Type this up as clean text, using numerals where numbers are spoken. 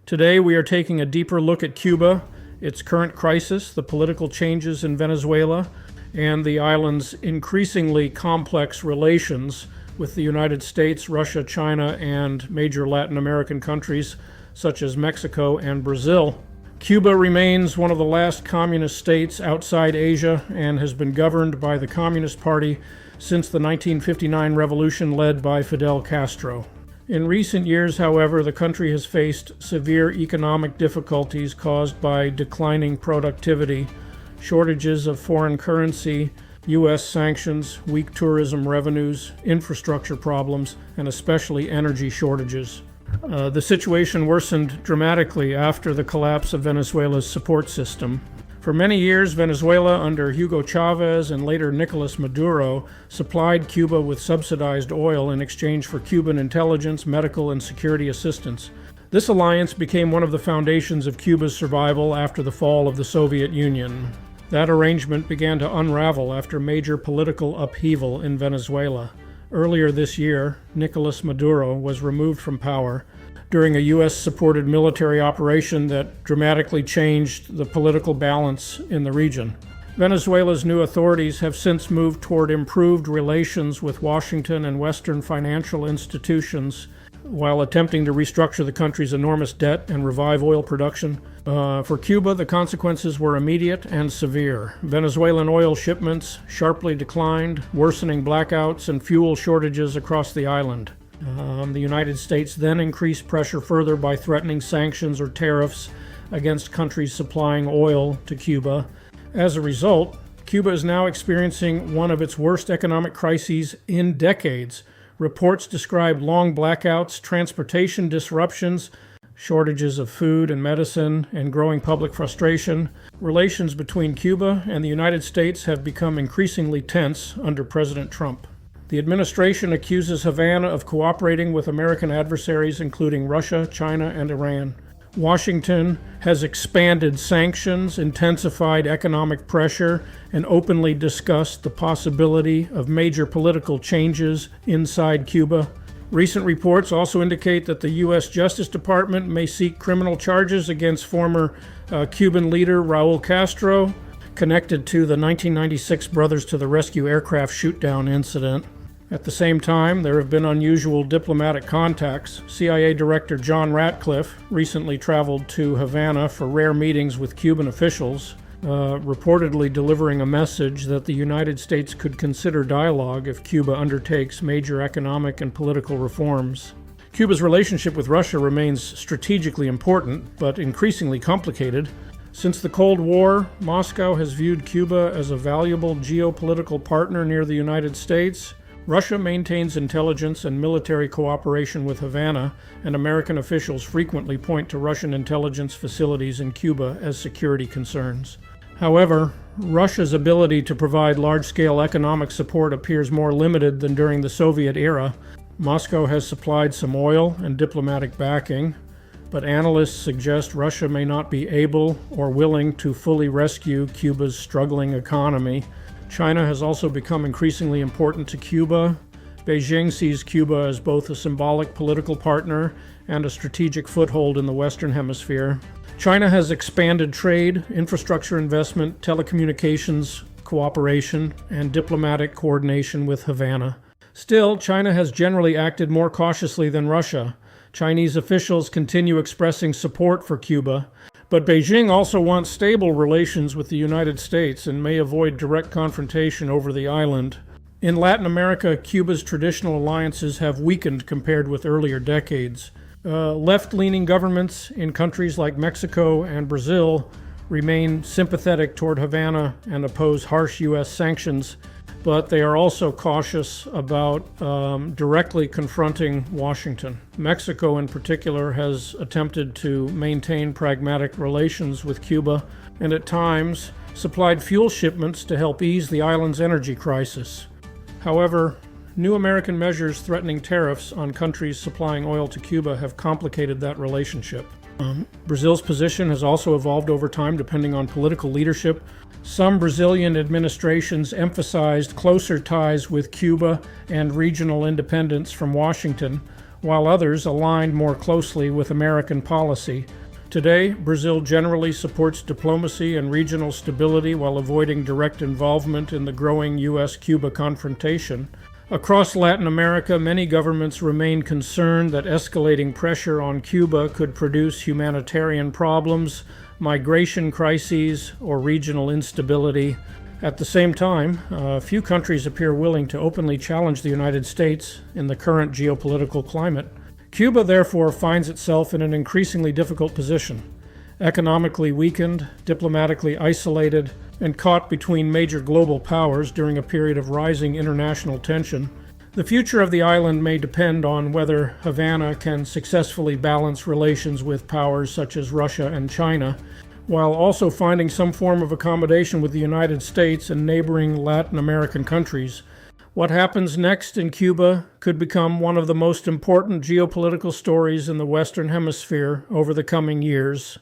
Today we are taking a deeper look at Cuba, its current crisis, the political changes in Venezuela, and the island's increasingly complex relations with the United States, Russia, China, and major Latin American countries such as Mexico and Brazil. Cuba remains one of the last communist states outside Asia and has been governed by the Communist Party since the 1959 revolution led by Fidel Castro. In recent years, however, the country has faced severe economic difficulties caused by declining productivity, shortages of foreign currency, U.S. sanctions, weak tourism revenues, infrastructure problems, and especially energy shortages. The situation worsened dramatically after the collapse of Venezuela's support system. For many years, Venezuela, under Hugo Chavez and later Nicolas Maduro, supplied Cuba with subsidized oil in exchange for Cuban intelligence, medical, and security assistance. This alliance became one of the foundations of Cuba's survival after the fall of the Soviet Union. That arrangement began to unravel after major political upheaval in Venezuela. Earlier this year, Nicolas Maduro was removed from power during a U.S.-supported military operation that dramatically changed the political balance in the region. Venezuela's new authorities have since moved toward improved relations with Washington and Western financial institutions while attempting to restructure the country's enormous debt and revive oil production. For Cuba, the consequences were immediate and severe. Venezuelan oil shipments sharply declined, worsening blackouts and fuel shortages across the island. The United States then increased pressure further by threatening sanctions or tariffs against countries supplying oil to Cuba. As a result, Cuba is now experiencing one of its worst economic crises in decades. Reports describe long blackouts, transportation disruptions, shortages of food and medicine, and growing public frustration. Relations between Cuba and the United States have become increasingly tense under President Trump. The administration accuses Havana of cooperating with American adversaries, including Russia, China, and Iran. Washington has expanded sanctions, intensified economic pressure, and openly discussed the possibility of major political changes inside Cuba. Recent reports also indicate that the U.S. Justice Department may seek criminal charges against former Cuban leader Raul Castro, connected to the 1996 Brothers to the Rescue aircraft shoot-down incident. At the same time, there have been unusual diplomatic contacts. CIA Director John Ratcliffe recently traveled to Havana for rare meetings with Cuban officials, reportedly delivering a message that the United States could consider dialogue if Cuba undertakes major economic and political reforms. Cuba's relationship with Russia remains strategically important, but increasingly complicated. Since the Cold War, Moscow has viewed Cuba as a valuable geopolitical partner near the United States. Russia maintains intelligence and military cooperation with Havana, and American officials frequently point to Russian intelligence facilities in Cuba as security concerns. However, Russia's ability to provide large-scale economic support appears more limited than during the Soviet era. Moscow has supplied some oil and diplomatic backing, but analysts suggest Russia may not be able or willing to fully rescue Cuba's struggling economy. China has also become increasingly important to Cuba. Beijing sees Cuba as both a symbolic political partner and a strategic foothold in the Western Hemisphere. China has expanded trade, infrastructure investment, telecommunications cooperation, and diplomatic coordination with Havana. Still, China has generally acted more cautiously than Russia. Chinese officials continue expressing support for Cuba, but Beijing also wants stable relations with the United States and may avoid direct confrontation over the island. In Latin America, Cuba's traditional alliances have weakened compared with earlier decades. Left-leaning governments in countries like Mexico and Brazil remain sympathetic toward Havana and oppose harsh U.S. sanctions, but they are also cautious about directly confronting Washington. Mexico, in particular, has attempted to maintain pragmatic relations with Cuba and at times supplied fuel shipments to help ease the island's energy crisis. However, new American measures threatening tariffs on countries supplying oil to Cuba have complicated that relationship. Brazil's position has also evolved over time depending on political leadership. Some Brazilian administrations emphasized closer ties with Cuba and regional independence from Washington, while others aligned more closely with American policy. Today, Brazil generally supports diplomacy and regional stability while avoiding direct involvement in the growing U.S.-Cuba confrontation. Across Latin America, many governments remain concerned that escalating pressure on Cuba could produce humanitarian problems, migration crises, or regional instability. At the same time, few countries appear willing to openly challenge the United States in the current geopolitical climate. Cuba, therefore, finds itself in an increasingly difficult position. Economically weakened, diplomatically isolated, and caught between major global powers during a period of rising international tension, the future of the island may depend on whether Havana can successfully balance relations with powers such as Russia and China, while also finding some form of accommodation with the United States and neighboring Latin American countries. What happens next in Cuba could become one of the most important geopolitical stories in the Western Hemisphere over the coming years.